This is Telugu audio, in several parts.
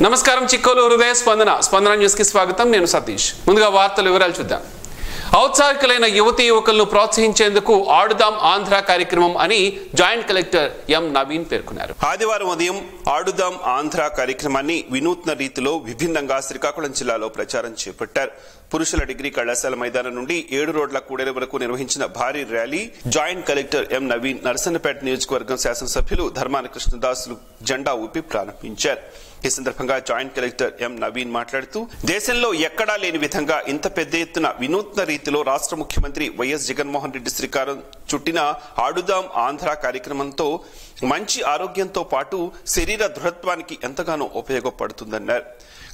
నమస్కారం చిక్కోలు హృదయ స్పందన న్యూస్ కి స్వాగతం. నేను సతీష్. ముందుగా వార్తల వివరాలు చూద్దాం. ఔత్సాహికులైన యువతీ యువకులను ప్రోత్సహించేందుకు ఆడుదాం ఆంధ్ర కార్యక్రమం అని జాయింట్ కలెక్టర్ ఎం నవీన్ పేర్కొన్నారు. ఆదివారం ఉదయం ఆడుదాం ఆంధ్ర కార్యక్రమాన్ని వినూత్న రీతిలో విభిన్నంగా శ్రీకాకుళం జిల్లాలో ప్రచారం చేపట్టారు. పురుషుల డిగ్రీ కళాశాల మైదానం నుండి 7 రోడ్ల కూడలి వరకు నిర్వహించిన భారీ rally joint collector M Naveen, Narasannapeta నియోజకవర్గం శాసనసభ్యులు ధర్మాన కృష్ణదాసులు జెండా ఊపి ప్రారంభించారు. ఈ సందర్భంగా జాయింట్ కలెక్టర్ ఎం నవీన్ మాట్లాడుతూ, దేశంలో ఎక్కడా లేని విధంగా ఇంత పెద్ద ఎత్తున వినూత్న రీతిలో రాష్ట్ర ముఖ్యమంత్రి వైఎస్ జగన్మోహన్ రెడ్డి శ్రీకారం చుట్టిన ఆడుదాం ఆంధ్ర కార్యక్రమంతో మంచి ఆరోగ్యంతో పాటు శరీర దృఢత్వానికి ఎంతగానో ఉపయోగపడుతుందన్నారు.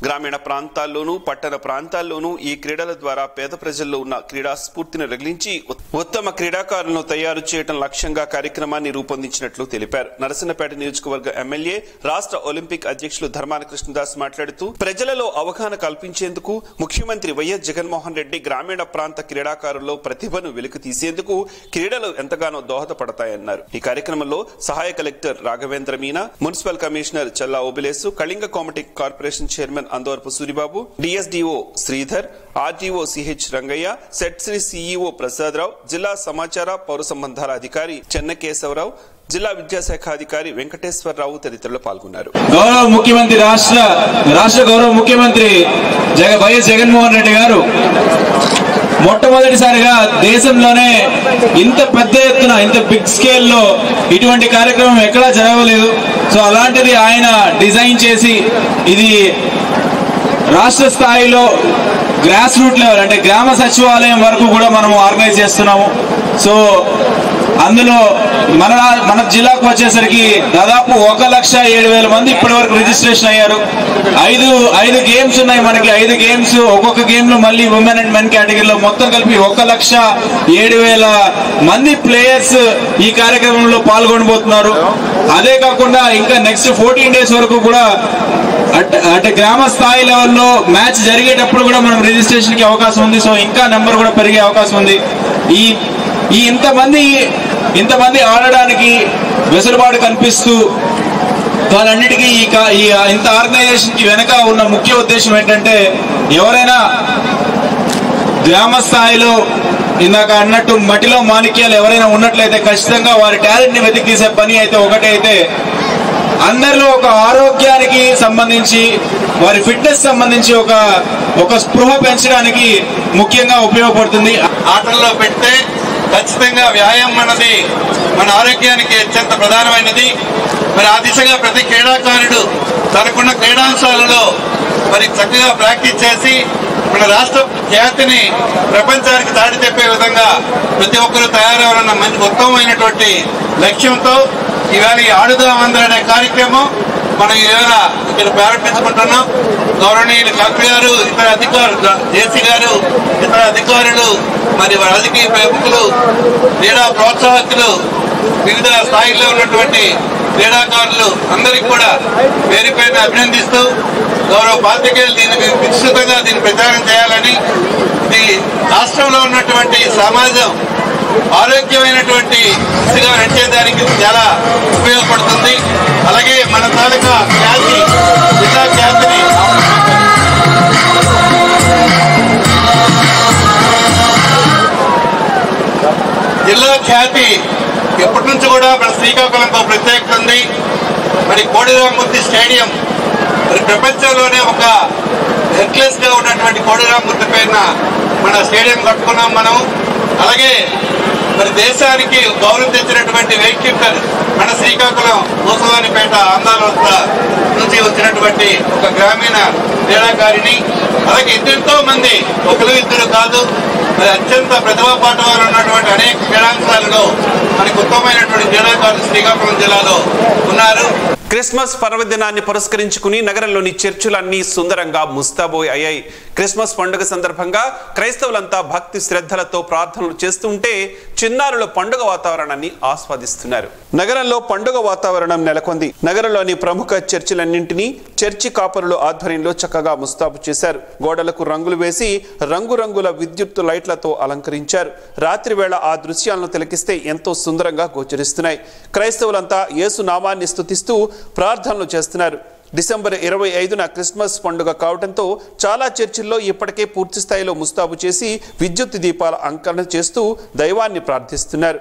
గ్రామీణ ప్రాంతాల్లోనూ పట్టణ ప్రాంతాల్లోనూ ఈ క్రీడల ద్వారా పేద ప్రజల్లో ఉన్న క్రీడా స్ఫూర్తిని రగిలించి ఉత్తమ క్రీడాకారులను తయారు చేయడం లక్ష్యంగా కార్యక్రమాన్ని రూపొందించినట్లు తెలిపారు. నరసన్నపేట నియోజకవర్గ ఎమ్మెల్యే, రాష్ట్ర ఒలింపిక్ అధ్యక్షులు ధర్మాన కృష్ణదాస్ మాట్లాడుతూ, ప్రజలలో అవగాహన కల్పించేందుకు ముఖ్యమంత్రి వైఎస్ జగన్మోహన్ రెడ్డి గ్రామీణ ప్రాంత క్రీడాకారుల్లో ప్రతిభను వెలికి తీసేందుకు క్రీడలు ఎంతగానో దోహదపడతాయన్నారు. ఈ కార్యక్రమంలో సహాయ collector Raghavendra Meena, municipal commissioner Challa Obilesu, Kalinga Komati corporation chairman Andavarapu Suribabu, DSDO Sridhar, RDO CH Rangaiah, SETSRI CEO Prasadarao, జిల్లా సమాచార పౌర సంబంధాల అధికారి చెన్నకేశవరావు, జిల్లా విద్యాశాఖ అధికారి వెంకటేశ్వరరావు తదితరులు పాల్గొన్నారు. గౌరవ ముఖ్యమంత్రి రాష్ట్ర గౌరవ ముఖ్యమంత్రి వైఎస్ జగన్మోహన్ రెడ్డి గారు మొట్టమొదటిసారిగా దేశంలోనే ఇంత పెద్ద ఎత్తున, ఇంత బిగ్ స్కేల్ లో ఇటువంటి కార్యక్రమం ఎక్కడా జరగలేదు. సో అలాంటిది ఆయన డిజైన్ చేసి ఇది రాష్ట్ర స్థాయిలో గ్రాస్ రూట్ లెవెల్ అంటే గ్రామ సచివాలయం వరకు కూడా మనం ఆర్గనైజ్ చేస్తున్నాము. సో అందులో మన జిల్లాకు వచ్చేసరికి దాదాపు 1,07,000 మంది ఇప్పటి వరకు రిజిస్ట్రేషన్ అయ్యారు. 5 గేమ్స్ ఉన్నాయి మనకి. 5 గేమ్స్, ఒక్కొక్క గేమ్ లో మళ్ళీ ఉమెన్ అండ్ మెన్ కేటగిరీలో మొత్తం కలిపి 1,07,000 మంది ప్లేయర్స్ ఈ కార్యక్రమంలో పాల్గొనబోతున్నారు. అదే కాకుండా ఇంకా నెక్స్ట్ 14 days వరకు కూడా అంటే గ్రామ స్థాయి లెవెల్లో మ్యాచ్ జరిగేటప్పుడు కూడా మనం రిజిస్ట్రేషన్ కి అవకాశం ఉంది. సో ఇంకా నెంబర్ కూడా పెరిగే అవకాశం ఉంది. ఈ ఇంతమంది ఆడడానికి వెసులుబాటు కల్పిస్తూ వాళ్ళన్నిటికీ ఇంత ఆర్గనైజేషన్ కి వెనక ఉన్న ముఖ్య ఉద్దేశం ఏంటంటే, ఎవరైనా గ్రామ స్థాయిలో ఇందాక అన్నట్టు మట్టిలో మాణిక్యాలు ఎవరైనా ఉన్నట్లయితే ఖచ్చితంగా వారి టాలెంట్ ని వెతికి తీసే పని అయితే ఒకటే అయితే, అందరిలో ఒక ఆరోగ్యానికి సంబంధించి, వారి ఫిట్నెస్ సంబంధించి ఒక స్పృహ పెంచడానికి ముఖ్యంగా ఉపయోగపడుతుంది. ఆటల్లో పెడితే ఖచ్చితంగా వ్యాయామం అన్నది మన ఆరోగ్యానికి అత్యంత ప్రధానమైనది. మరి ఆ దిశగా ప్రతి క్రీడాకారుడు తనకున్న క్రీడాంశాలలో మరి చక్కగా ప్రాక్టీస్ చేసి మన రాష్ట్ర ఖ్యాతిని ప్రపంచానికి దాడి తెప్పే విధంగా ప్రతి ఒక్కరూ తయారవ్వాలన్న మంచి ఉత్తమమైనటువంటి లక్ష్యంతో ఇవాళ ఈ ఆడుదాం ఆంధ్ర అనే కార్యక్రమం మనం ఇవాళ ఇక్కడ ప్రారంభించుకుంటున్నాం. గౌరవనీయులు కలెక్టర్ గారు, ఇతర అధికారులు, జేసీ గారు, ఇతర అధికారులు, మరి రాజకీయ ప్రముఖులు, క్రీడా ప్రోత్సాహకులు, వివిధ స్థాయిలో ఉన్నటువంటి క్రీడాకారులు అందరికీ కూడా పేరు పేరున అభినందిస్తూ, గౌరవ పాత్రికేయులు దీనికి విస్తృతంగా దీన్ని ప్రచారం చేయాలని, ఇది రాష్ట్రంలో ఉన్నటువంటి సమాజం ఆరోగ్యమైనటువంటి దిశగా నడిచేదానికి చాలా ఉపయోగపడుతుంది. అలాగే మన తాలూకా ఖ్యాతి, జిల్లా ఖ్యాతిని ఎప్పటి నుంచి కూడా మన శ్రీకాకుళంతో ప్రత్యేకత ఉంది. మరి కోడిరామూర్తి స్టేడియం మరి ప్రపంచంలోనే ఒక హెర్క్లెస్ గా ఉన్నటువంటి కోడిరామూర్తి పేరున మన స్టేడియం కట్టుకున్నాం మనం. అలాగే మరి దేశానికి గౌరవం తెచ్చినటువంటి వెయిట్ లిఫ్టర్ మన శ్రీకాకుళం గోసవానిపేట ఆంధ్రవలస నుంచి వచ్చినటువంటి ఒక గ్రామీణ క్రీడాకారిణి. అలాగే ఎంతో మంది, ఒకరు ఇద్దరు కాదు, మరి అత్యంత ప్రతిభా పాఠవాలు ఉన్నటువంటి అనేక క్రీడాంశాలలో మనకు ఉత్తమమైనటువంటి క్రీడాకారులు శ్రీకాకుళం జిల్లాలో ఉన్నారు. క్రిస్మస్ పర్వదినాన్ని పురస్కరించుకుని నగరంలోని చర్చిలన్నీ సుందరంగా ముస్తాబోయ్ అయ్యాయి. క్రిస్మస్ పండుగ సందర్భంగా క్రైస్తవులంతా భక్తి శ్రద్ధలతో ప్రార్థనలు చేస్తుంటే చిన్నారుల పండుగ వాతావరణాన్ని ఆస్వాదిస్తున్నారు. నగరంలో పండుగ వాతావరణం నెలకొంది. నగరంలోని ప్రముఖ చర్చిలన్నింటినీ చర్చి కాపరుల ఆధ్వర్యంలో చక్కగా ముస్తాబు చేశారు. గోడలకు రంగులు వేసి రంగురంగుల విద్యుత్ లైట్లతో అలంకరించారు. రాత్రి వేళ ఆ దృశ్యాలను తిలకిస్తే ఎంతో సుందరంగా గోచరిస్తున్నాయి. క్రైస్తవులంతా యేసు నామాన్ని స్తుతిస్తూ ప్రార్థనలు చేస్తున్నారు. డిసెంబర్ 25న క్రిస్మస్ పండుగ కావడంతో చాలా చర్చిల్లో ఇప్పటికే పూర్తి స్థాయిలో ముస్తాబు చేసి విద్యుత్ దీపాల అలంకరణ చేస్తూ దైవాన్ని ప్రార్థిస్తున్నారు.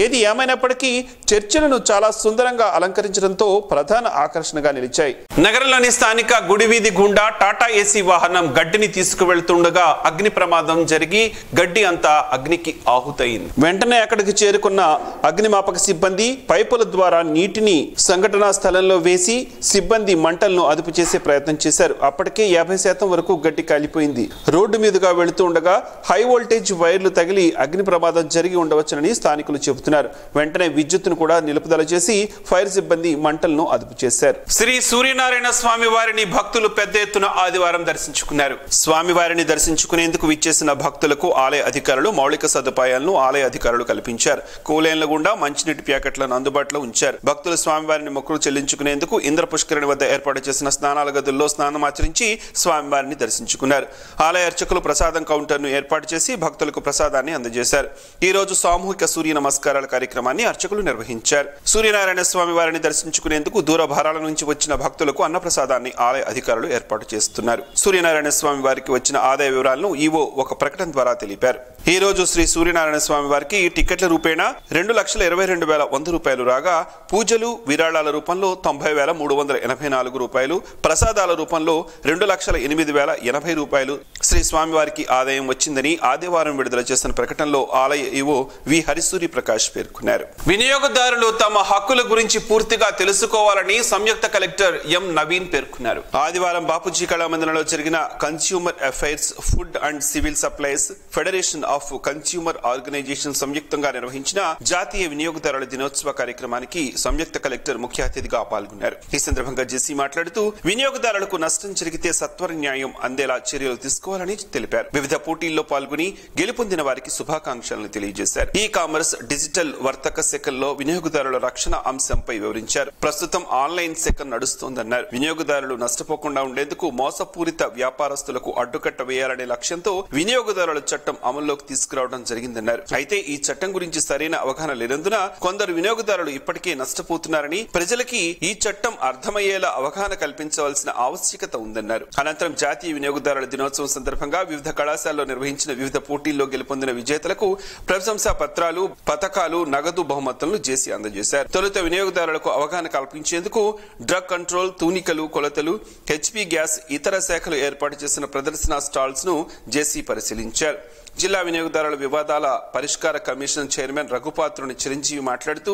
ఏది ఏమైనప్పటికీ చర్చిలను చాలా సుందరంగా అలంకరించడంతో ప్రధాన ఆకర్షణగా నిలిచాయి. నగరంలోని స్థానిక గుడివీధి గుండా టాటా ఏసీ వాహనం గడ్డిని తీసుకువెళ్తుండగా అగ్ని ప్రమాదం జరిగి గడ్డి అంతా అగ్నికి ఆహుతయింది. వెంటనే అక్కడికి చేరుకున్న అగ్నిమాపక సిబ్బంది పైపుల ద్వారా నీటిని సంఘటనా స్థలంలో వేసి సిబ్బంది మంటలను అదుపు చేసే ప్రయత్నం చేశారు. అప్పటికే 50% వరకు గడ్డి కాలిపోయింది. రోడ్డు మీదుగా వెళుతూ ఉండగా హై వోల్టేజ్ వైర్లు తగిలి అగ్ని ప్రమాదం జరిగి ఉండవచ్చునని స్థానికులు చెబుతున్నారు. వెంటనే విద్యుత్తును కూడా నిలుపుదల చేసి ఫైర్ సిబ్బంది మంటలను అదుపు చేశారు. శ్రీ సూర్యనారాయణ స్వామి వారిని భక్తులు పెద్ద ఎత్తున ఆదివారం దర్శించుకున్నారు. స్వామివారిని దర్శించుకునేందుకు విచ్చేసిన భక్తులకు ఆలయ అధికారులు మౌలిక సదుపాయాలను ఆలయ అధికారులు కల్పించారు. కూలేన్ల గుండా మంచినీటి ప్యాకెట్లను అందుబాటులో ఉంచారు. భక్తులు స్వామివారిని మొక్కులు చెల్లించుకునేందుకు ఇంద్ర పుష్కరిణి వద్ద ఏర్పాటు చేసిన స్నానాల గదుల్లో స్నానమాచరించి స్వామివారిని దర్శించుకున్నారు. ఆలయ అర్చకులు ప్రసాదం కౌంటర్ను ఏర్పాటు చేసి భక్తులకు ప్రసాదాన్ని అందజేశారు. ఈ రోజు సామూహిక సూర్య నమస్కారాల కార్యక్రమాన్ని అర్చకులు నిర్వహించారు. సూర్యనారాయణ స్వామి వారిని దర్శించుకునేందుకు దూర భారాల నుంచి వచ్చిన భక్తులకు అన్నప్రసాదాన్ని ఆలయ అధికారులు ఏర్పాటు చేస్తున్నారు. సూర్యనారాయణ స్వామి వారికి వచ్చిన ఆదాయ వివరాలను ఈవో ఒక ప్రకటన ద్వారా తెలిపారు. ఈ రోజు శ్రీ సూర్యనారాయణ స్వామి వారికి టికెట్ల రూపేణా 2,22,100 రూపాయలు రాగా పూజలు విరాళాల రూపంలో 90,384 రూపాయలు, ప్రసాదాల రూపంలో 2,08,080 రూపాయలు శ్రీ స్వామివారికి ఆదాయం వచ్చిందని ఆదివారం విడుదల చేసిన ప్రకటనలో ఆలయ ఈవో వి హరిసూరి ప్రకాష్ పేర్కొన్నారు. వినియోగదారులు తమ హక్కుల గురించి పూర్తిగా తెలుసుకోవాలని సంయుక్త కలెక్టర్ ఎం నవీన్ పేర్కొన్నారు. ఆదివారం బాపూజీ కళామందిరంలో జరిగిన consumer affairs, food and civil supplies federation of consumer organisation సంయుక్తంగా నిర్వహించిన జాతీయ వినియోగదారుల దినోత్సవ కార్యక్రమానికి సంయుక్త కలెక్టర్ ముఖ్య అతిథిగా పాల్గొన్నారు. ఈ సందర్భంగా జెసి మాట్లాడుతూ వినియోగదారులకు నష్టం జరిగితే సత్వర న్యాయం అందేలా చర్యలు తీసుకోవాలని తెలిపారు. వివిధ పోటీల్లో పాల్గొని గెలుపొందిన వారికి శుభాకాంక్షలను తెలియజేశారు. ఈ కామర్స్, డిజిటల్ వర్తక శాఖల్లో వినియోగదారుల రక్షణ అంశంపై వివరించారు. ప్రస్తుతం ఆన్లైన్ శాఖ నడుస్తోందన్నారు. వినియోగదారులు నష్టపోకుండా ఉండేందుకు మోసపూరిత వ్యాపారస్తులకు అడ్డుకట్ట వేయాలనే లక్ష్యంతో వినియోగదారుల చట్టం అమల్లోకి తీసుకురావడం జరిగిందన్నారు. అయితే ఈ చట్టం గురించి సరైన అవగాహన లేనందున కొందరు వినియోగదారులు ఇప్పటికే నష్టపోతున్నారని, ప్రజలకి ఈ చట్టం అర్థమయ్యేలా అవగాహన కల్పించవలసిన ఆవశ్యకత ఉందన్నారు. అనంతరం జాతీయ వినియోగదారుల దినోత్సవం సందర్భంగా వివిధ కళాశాలలో నిర్వహించిన వివిధ పోటీల్లో గెలుపొందిన విజేతలకు ప్రశంసా పత్రాలు, పథకాలు, నగదు బహుమతులను జేసీ అందజేశారు. తొలుత వినియోగదారులకు అవగాహన కల్పించేందుకు డ్రగ్ కంట్రోల్, తూనికలు, కొలతలు, హెచ్పీ గ్యాస్, ఇతర శాఖలు ఏర్పాటు చేసిన ప్రదర్శన స్టాల్స్ ను జేసీ పరిశీలించారు. జిల్లా వినియోగదారుల వివాదాల పరిష్కార కమిషన్ చైర్మన్ రఘుపాత్రుని చిరంజీవి మాట్లాడుతూ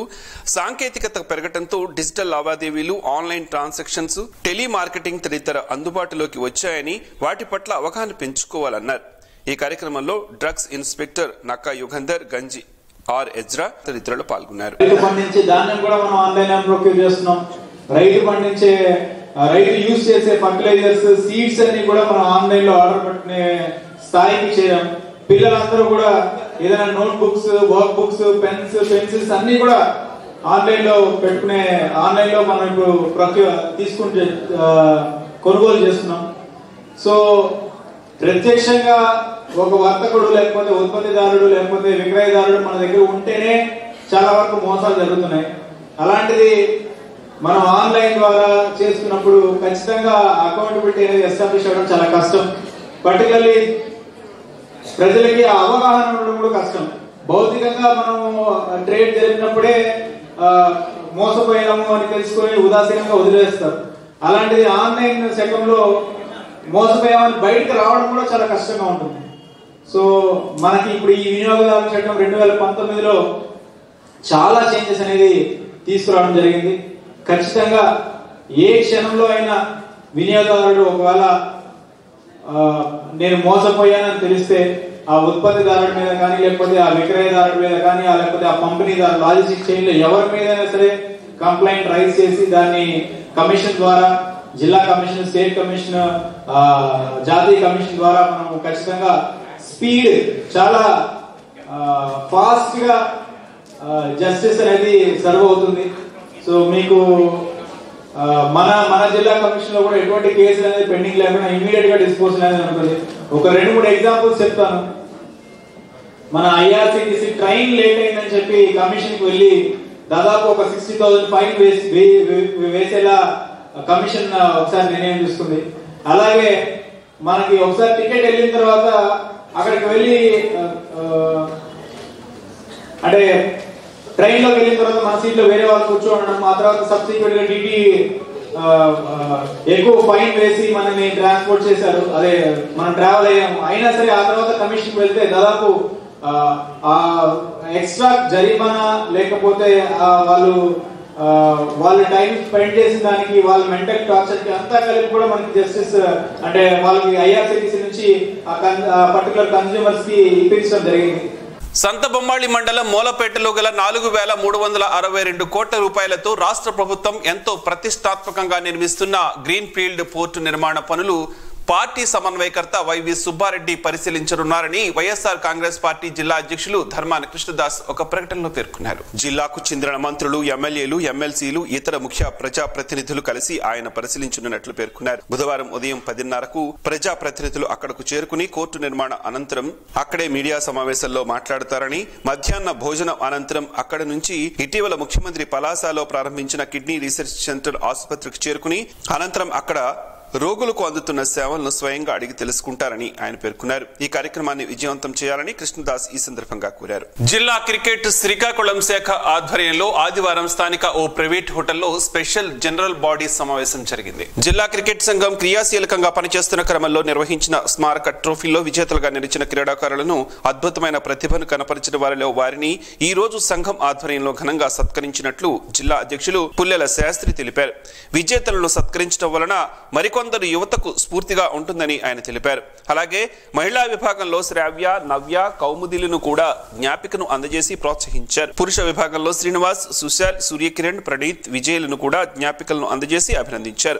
సాంకేతికత పెరగడంతో డిజిటల్ లావాదేవీలు, ఆన్లైన్ ట్రాన్సాక్షన్స్, టెలిమార్కెటింగ్ తదితర అందుబాటులోకి వచ్చాయని వాటి పట్ల అవగాహన పెంచుకోవాలన్నారు. ఈ కార్యక్రమంలో డ్రగ్స్ ఇన్స్పెక్టర్ నక్కా యుగంధర్, గంజి ఆర్ ఎజ్రా తదితరులు పాల్గొన్నారు. రైతు యూజ్ చేసే ఫర్టిలైజర్స్, సీడ్స్ అన్ని కూడా మనం ఆన్లైన్ లో ఆర్డర్ పెట్టుకునే స్థాయికి చేరాం. పిల్లలందరూ కూడా ఏదైనా note books, work books, pens, pencils అన్ని కూడా ఆన్లైన్ లో పెట్టుకునే, ఆన్లైన్ లో మనం ఇప్పుడు తీసుకుంటే కొనుగోలు చేస్తున్నాం. సో ప్రత్యక్షంగా ఒక వర్తకుడు లేకపోతే ఉత్పత్తిదారుడు లేకపోతే విక్రయదారుడు మన దగ్గర ఉంటేనే చాలా వరకు మోసాలు జరుగుతున్నాయి. అలాంటిది మనం ఆన్లైన్ ద్వారా చేసుకున్నప్పుడు ఖచ్చితంగా అకౌంటబిలిటీ అనేది ఎస్టాబ్లిష్ అవ్వడం చాలా కష్టం. పర్టికులర్లీ ప్రజలకి అవగాహన ఉండడం కూడా కష్టం. భౌతికంగా మనం ట్రేడ్ జరిగినప్పుడే మోసపోయాము అని తెలుసుకొని ఉదాసీనంగా వదిలేస్తారు. అలాంటిది ఆన్లైన్ శకంలో మోసపోయామని బయటకు రావడం కూడా చాలా కష్టంగా ఉంటుంది. సో మనకి ఇప్పుడు ఈ వినియోగదారుల చట్టం 2019లో చాలా చేంజెస్ అనేది తీసుకురావడం జరిగింది. ఖచ్చితంగా ఏ క్షణంలో అయినా వినియోగదారుడు ఒకవేళ నేను మోసపోయానని తెలిస్తే ఆ ఉత్పత్తిదారుడి మీద కానీ లేకపోతే ఆ విక్రయదారుడి మీద కానీ లేకపోతే ఆ పంపిణీదారు లాజిస్టిక్ చైన్ లో ఎవరి మీదైనా సరే కంప్లైంట్ రైజ్ చేసి దాన్ని కమిషన్ ద్వారా, జిల్లా కమిషన్, స్టేట్ కమిషన్, జాతీయ కమిషన్ ద్వారా మనం ఖచ్చితంగా స్పీడ్ చాలా ఫాస్ట్ గా జస్టిస్ అనేది సర్వ్ అవుతుంది. సో మీకు మన జిల్లా కమిషన్ లో కూడా ఎటువంటి కేసులు అనేది పెండింగ్ లేకుండా ఇమీడియట్ గా డిస్పోజల్ అనేది ఉంటుంది. ఒక 2-3 ఎగ్జాంపుల్స్ చెప్తాను. మన ఐఆర్సిటిసి ట్రైన్ లేట్ అయిందని చెప్పి కమిషన్ కి వెళ్ళి దాదాపు ఒక 60,000 ఫైన్ వేసేలా కమిషన్ ఒకసారి నిర్ణయం తీసుకుంది. అలాగే మనకి ఒకసారి టికెట్ వెళ్ళిన తర్వాత అక్కడికి వెళ్ళి అంటే ట్రైన్ లోకి వెళ్ళిన తర్వాత మన సీట్ లో వేరే వాళ్ళు కూర్చోవడం, ఆ తర్వాత సబ్సిక్వెంట్ గా టీటీ ఎక్కువ ఫైన్ వేసి మనని ట్రాన్స్పోర్ట్ చేశారు. అదే మనం ట్రావెల్ అయ్యాము. అయినా సరే ఆ తర్వాత కమిషన్ వెళ్తే దాదాపు ఎక్స్ట్రా జరిమానా లేకపోతే వాళ్ళు టైం స్పెండ్ చేసిన దానికి వాళ్ళ మెంటల్ టార్చర్ కి అంతా కలిపి కూడా మనకి జస్టిస్ అంటే వాళ్ళకి ఐఆర్సీటీసీ నుంచి ఆ పర్టికులర్ కన్స్యూమర్స్ కి ఇప్పించడం జరిగింది. సంతబొమ్మాళి మండలం మూలపేటలో గల 4,362 కోట్ల రూపాయలతో రాష్ట్ర ప్రభుత్వం ఎంతో ప్రతిష్టాత్మకంగా నిర్మిస్తున్న గ్రీన్ ఫీల్డ్ పోర్టు నిర్మాణ పనులు పార్టీ సమన్వయకర్త వైవి సుబ్బారెడ్డి పరిశీలించనున్నారని వైఎస్ఆర్ కాంగ్రెస్ పార్టీ జిల్లా అధ్యక్షులు ధర్మాన కృష్ణదాస్ ఒక ప్రకటనలో పేర్కొన్నారు. జిల్లాకు చెందిన మంత్రులు, ఎమ్మెల్యేలు, ఎమ్మెల్సీలు, ఇతర ముఖ్య ప్రజాప్రతినిధులు కలిసి ఆయన పరిశీలించనున్నట్లు పేర్కొన్నారు. బుధవారం ఉదయం 10:30కు ప్రజాప్రతినిధులు అక్కడకు చేరుకుని కోర్టు నిర్మాణ అనంతరం అక్కడే మీడియా సమావేశంలో మాట్లాడతారని, మధ్యాహ్న భోజనం అనంతరం అక్కడి నుంచి ఇటీవల ముఖ్యమంత్రి పలాసలో ప్రారంభించిన కిడ్నీ రీసెర్చ్ సెంటర్ ఆసుపత్రికి చేరుకుని అనంతరం అక్కడ రోగులకు అందుతున్న సేవలను స్వయంగా అడిగి తెలుసుకుంటారని ఆయన పేర్కొన్నారు. ఈ కార్యక్రమాన్ని విజయవంతం చేయాలని కృష్ణదాస్ ఈ సందర్భంగా కోరారు. జిల్లా క్రికెట్ శ్రీకాకుళం శాఖ ఆధ్వర్యంలో ఆదివారం స్థానిక ఓ ప్రైవేట్ హోటల్లో స్పెషల్ జనరల్ బాడీ సమావేశం జరిగింది. జిల్లా క్రికెట్ సంఘం క్రియాశీలకంగా పనిచేస్తున్న క్రమంలో నిర్వహించిన స్మారక ట్రోఫీలో విజేతలుగా నిలిచిన క్రీడాకారులను, అద్భుతమైన ప్రతిభను కనపరిచిన వారిలో వారిని ఈ రోజు సంఘం ఆధ్వర్యంలో ఘనంగా సత్కరించినట్లు జిల్లా అధ్యక్షులు పుల్లెల శాస్త్రి తెలిపారు. విజేతలను సత్కరించడం వలన మరికొందరు యువతకు స్ఫూర్తిగా ఉంటుందని ఆయన తెలిపారు. అలాగే మహిళా విభాగంలో శ్రావ్య, నవ్య, కౌముదిలను కూడా జ్ఞాపికను అందజేసి ప్రోత్సహించారు. పురుష విభాగంలో శ్రీనివాస్, సుశాల్, సూర్యకిరణ్, ప్రణీత్, విజయ్లను కూడా జ్ఞాపికలను అందజేసి అభినందించారు.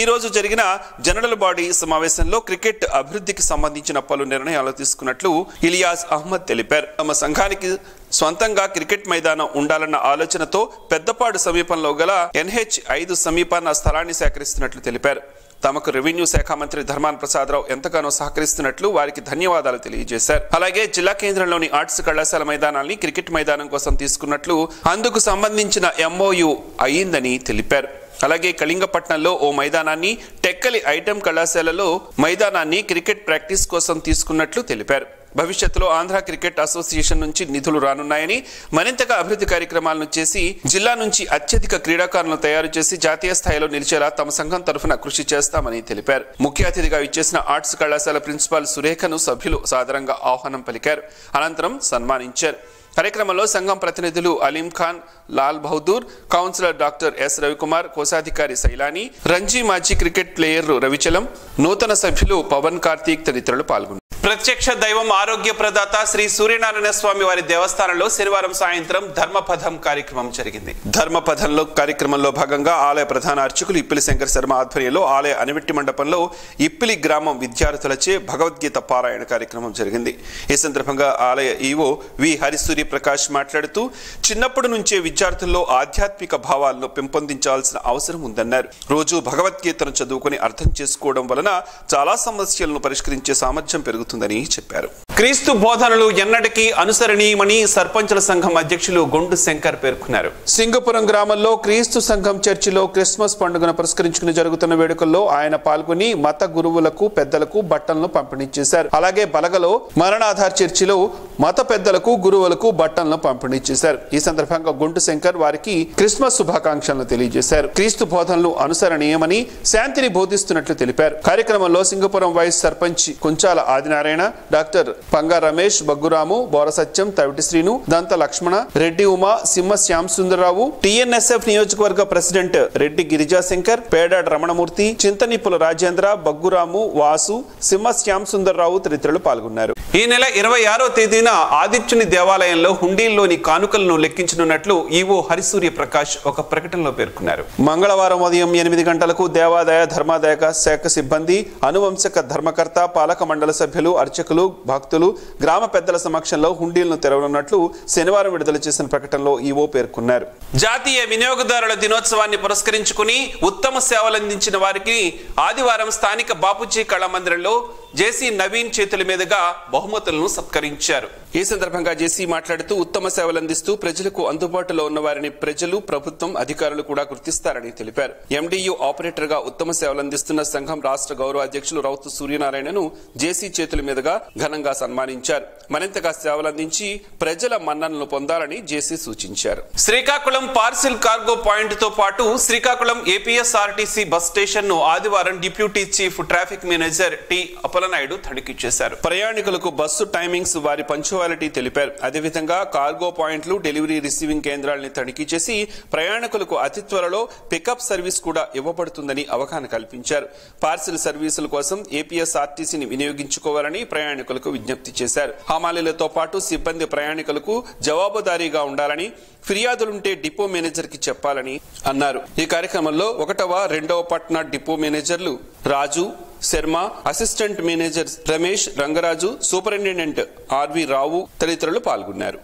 ఈ రోజు జరిగిన జనరల్ బాడీ సమావేశంలో క్రికెట్ అభివృద్ధికి సంబంధించిన పలు నిర్ణయాలు తీసుకున్నట్లు ఇలియాస్ అహ్మద్ తెలిపారు. తమ సంఘానికి స్వంతంగా క్రికెట్ మైదానం ఉండాలన్న ఆలోచనతో పెద్దపాడు సమీపంలో గల NH5 సమీపాన స్థలాన్ని సేకరిస్తున్నట్లు తెలిపారు. తమకు రెవెన్యూ శాఖ మంత్రి ధర్మాన ప్రసాదరావు ఎంతగానో సహకరిస్తున్నట్లు వారికి ధన్యవాదాలు తెలియజేశారు. అలాగే జిల్లా కేంద్రంలోని ఆర్ట్స్ కళాశాల మైదానాన్ని క్రికెట్ మైదానం కోసం తీసుకున్నట్లు, అందుకు సంబంధించిన MOU అయ్యిందని తెలిపారు. అలాగే కళింగపట్నంలో ఓ మైదానాన్ని, టెక్కలి ఐటెం కళాశాలలో మైదానాన్ని క్రికెట్ ప్రాక్టీస్ కోసం తీసుకున్నట్లు తెలిపారు. భవిష్యత్తులో ఆంధ్ర క్రికెట్ అసోసియేషన్ నుంచి నిధులు రానున్నాయని, మరింతగా అభివృద్ధి కార్యక్రమాలను చేసి జిల్లా నుంచి అత్యధిక క్రీడాకారులను తయారు చేసి జాతీయ స్థాయిలో నిలిచేలా తమ సంఘం తరఫున కృషి చేస్తామని తెలిపారు. ముఖ్య అతిథిగా ఇచ్చేసిన ఆర్ట్స్ కళాశాల ప్రిన్సిపాల్ సురేఖను సభ్యులు సాదరంగా ఆహ్వానం పలికారు. అనంతరం సన్మానించారు. కార్యక్రమంలో సంఘం ప్రతినిధులు Aleem Khan, Lal Bahadur, councillor doctor S Ravikumar, కోశాధికారి శైలాని, రంజీ మాజీ క్రికెట్ ప్లేయర్ రవిచలం, నూతన సభ్యులు పవన్, కార్తీక్ తదితరులు పాల్గొన్నారు. ప్రత్యక్ష దైవం ఆరోగ్య ప్రదాత శ్రీ సూర్యనారాయణ స్వామి వారి దేవస్థానంలో శనివారం సాయంత్రం ధర్మపథం కార్యక్రమం జరిగింది. ధర్మపథంలో కార్యక్రమంలో భాగంగా ఆలయ ప్రధాన అర్చకులు ఇప్పిలి శంకర్ శర్మ ఆధ్వర్యంలో ఆలయ అనివెట్టి మండపంలో ఇప్పిలి గ్రామం విద్యార్థులచే భగవద్గీత పారాయణ కార్యక్రమం జరిగింది. ఈ సందర్భంగా ఆలయ ఈవో వి హరిసూరి ప్రకాష్ మాట్లాడుతూ, చిన్నప్పటి నుంచే విద్యార్థుల్లో ఆధ్యాత్మిక భావాలను పెంపొందించాల్సిన అవసరం ఉందన్నారు. రోజు భగవద్గీతను చదువుకుని అర్థం చేసుకోవడం వలన చాలా సమస్యలను పరిష్కరించే సామర్థ్యం పెరుగుతుందని చెప్పారు. క్రీస్తు బోధనలు ఎన్నటికీ అనుసరణీయమని సర్పంచుల సంఘం అధ్యక్షులు గొండు శంకర్ పేర్కొన్నారు. సింగపురం గ్రామంలో క్రీస్తు సంఘం చర్చిలో క్రిస్మస్ పండుగను పురస్కరించుకుని జరుగుతున్న వేడుకల్లో ఆయన పాల్గొని మత గురువులకు, పెద్దలకు బట్టలను పంపిణీ చేశారు. అలాగే బలగలో మరణాధార్ చర్చిలో మత పెద్దలకు, గురువులకు బట్టలను పంపిణీ చేశారు. ఈ సందర్భంగా గొండు శంకర్ వారికి క్రిస్మస్ శుభాకాంక్షలను తెలియజేశారు. క్రీస్తు బోధనలు అనుసరణీయమని, శాంతిని బోధిస్తున్నట్లు తెలిపారు. కార్యక్రమంలో సింగపురం వైస్ సర్పంచ్ కుంచాల ఆదినారాయణ, డాక్టర్ పంగా రమేష్, బగ్గురాము, బోరసత్యం, తవిటి శ్రీను, దంత లక్ష్మణ, రెడ్డి ఉమా, సింహ శ్యామ్ సుందరరావు, TNSF నియోజకవర్గ ప్రెసిడెంట్ రెడ్డి గిరిజాశంకర్, పేడాడ రమణమూర్తి, చింతనిప్పుల రాజేంద్ర, బగ్గురాము, వాసు, సింహ శ్యామ్ సుందరరావు తదితరులు పాల్గొన్నారు. ఈ నెల 26వ తేదీన ఆదిత్యుని దేవాలయంలో హుండీల్లోని కానుకలను లెక్కించనున్నట్లు ఈవో హరిసూర్య ప్రకాష్ ఒక ప్రకటనలో పేర్కొన్నారు. మంగళవారం ఉదయం 8 గంటలకు దేవాదాయ ధర్మాదాయ శాఖ సిబ్బంది, అనువంశక ధర్మకర్త, పాలక మండల సభ్యులు, అర్చకులు, భక్తులు, గ్రామ పెద్దల సమక్షంలో హుండీలను తెరవనున్నట్లు శనివారం విడుదల చేసిన ప్రకటనలో ఈవో పేర్కొన్నారు. జాతీయ వినియోగదారుల దినోత్సవాన్ని పురస్కరించుకుని ఉత్తమ సేవలందించిన వారికి ఆదివారం స్థానిక బాపూజీ కళామందిరంలో జేసీ నవీన్ చేతుల మీదుగా బహుమతులను సత్కరించారు. ఈ సందర్భంగా జేసీ మాట్లాడుతూ ఉత్తమ సేవలందిస్తూ ప్రజలకు అందుబాటులో ఉన్న వారిని ప్రజలు, ప్రభుత్వం, అధికారులు కూడా గుర్తిస్తారని తెలిపారు. ఎండియు ఆపరేటర్ గా ఉత్తమ సేవలందిస్తున్న సంఘం రాష్ట్ర గౌరవ అధ్యక్షులు రౌతు సూర్యనారాయణను జేసీ చేతుల మీదుగా ఘనంగా సన్మానించారు. మరింతగా సేవలందించి ప్రజల మన్ననలు పొందాలని జేసీ సూచించారు. శ్రీకాకుళం పార్సిల్ కార్గో పాయింట్ తో పాటు శ్రీకాకుళం ఏపీఎస్ఆర్టీసీ బస్ స్టేషన్ ను ఆదివారం deputy chief traffic manager T Appalanaidu తనిఖీ చేశారు. ప్రయాణికులకు బస్సు టైమింగ్స్, వారి పంచువాలిటీ తెలిపారు. అదేవిధంగా కార్గో పాయింట్లు, డెలివరీ రిసీవింగ్ కేంద్రాలను తనిఖీ చేసి ప్రయాణికులకు అతి త్వరలో పికప్ సర్వీస్ కూడా ఇవ్వబడుతుందని అవగాహన కల్పించారు. పార్సిల్ సర్వీసుల కోసం ఏపీఎస్ఆర్టీసీని వినియోగించుకోవాలని ప్రయాణికులకు విజ్ఞప్తి చేశారు. హమాలీలతో పాటు సిబ్బంది ప్రయాణికులకు జవాబుదారీగా ఉండాలని, ఫిర్యాదులుంటే డిపో మేనేజర్ కి చెప్పాలని అన్నారు. ఈ కార్యక్రమంలో 1వ, 2వ పట్న depot managers Raju, Sharma, assistant manager Ramesh, Rangaraju, superintendent RV Rao తదితరులు పాల్గొన్నారు.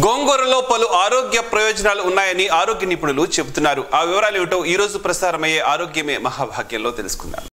గోంగూరలో పలు ఆరోగ్య ప్రయోజనాలు ఉన్నాయని ఆరోగ్య నిపుణులు చెబుతున్నారు. ఆ వివరాలు ఏమిటో ఈ రోజు ప్రసారమయ్యే ఆరోగ్యమే మహాభాగ్యంలో తెలుసుకుందాం.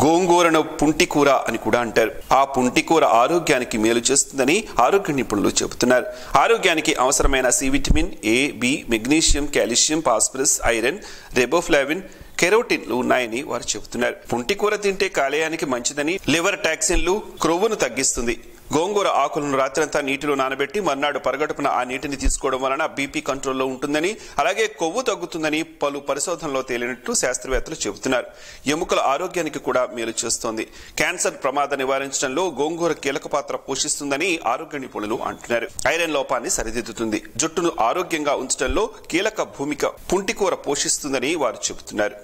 గోంగూరను పుంటికూర అని కూడా అంటారు. ఆ పుంటికూర ఆరోగ్యానికి మేలు చేస్తుందని ఆరోగ్య నిపుణులు చెబుతున్నారు. ఆరోగ్యానికి అవసరమైన C vitamin, A, B, magnesium, calcium, phosphorus, iron, riboflavin, కెరోటిన్లు ఉన్నాయని వారు చెబుతున్నారు. పుంటికూర తింటే కాలేయానికి మంచిదని, లివర్ టాక్సిన్లు, క్రొవ్వును తగ్గిస్తుంది. గోంగూర ఆకులను రాత్రంతా నీటిలో నానబెట్టి మర్నాడు పరగడుపున ఆ నీటిని తీసుకోవడం వలన బీపీ కంట్రోల్లో ఉంటుందని, అలాగే కొవ్వు తగ్గుతుందని పలు పరిశోధనలో తేలినట్లు శాస్త్రవేత్తలు చెబుతున్నారు. ఎముకల ఆరోగ్యానికి కూడా మేలు చేస్తోంది. క్యాన్సర్ ప్రమాద నివారించడంలో గోంగూర కీలక పాత్ర పోషిస్తుందని ఆరోగ్య నిపుణులు అంటున్నారు. ఐరన్ లోపాన్ని సరిదిద్దుతుంది. జుట్టును ఆరోగ్యంగా ఉంచడంలో కీలక భూమిక పుంటికూర పోషిస్తుందని వారు చెబుతున్నారు.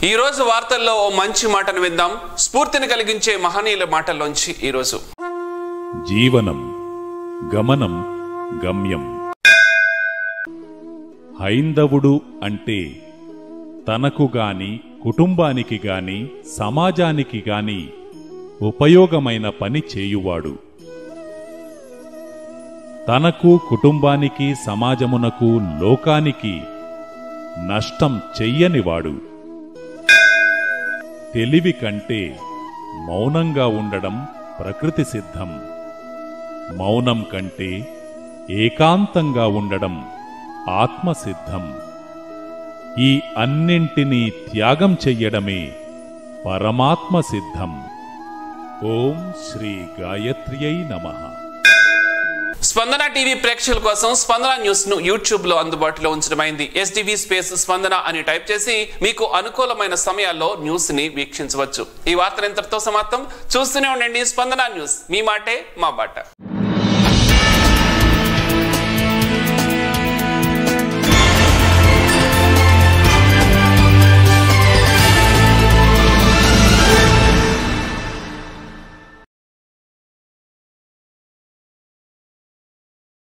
ఈ రోజు వార్తల్లో ఓ మంచి మాటను విందాం. స్ఫూర్తిని కలిగించే మహనీయుల మాటల్లోంచి ఈ రోజు. జీవనం, గమనం, గమ్యం. హైందవుడు అంటే తనకు గాని, కుటుంబానికి గాని, సమాజానికి గాని ఉపయోగమైన పని చేయువాడు. తనకు, కుటుంబానికి, సమాజమునకు, లోకానికి నష్టం చెయ్యనివాడు. తెలివి కంటే మౌనంగా ఉండడం ప్రకృతి సిద్ధం. మౌనం కంటే ఏకాంతంగా ఉండడం ఆత్మసిద్ధం. ఈ అన్నింటినీ త్యాగం చెయ్యడమే పరమాత్మ సిద్ధం. ఓం శ్రీ గాయత్ర్యై నమః. స్పందన టీవీ ప్రేక్షకుల కోసం స్పందన న్యూస్ ను యూట్యూబ్ లో అందుబాటులో ఉంచడమైంది. ఎస్టీవీ స్పేస్ స్పందన అని టైప్ చేసి మీకు అనుకూలమైన సమయాల్లో న్యూస్ ని వీక్షించవచ్చు. ఈ వార్త ఇంతటితో సమాప్తం. చూస్తూనే ఉండండి స్పందన న్యూస్. మీ మాటే మా బాట.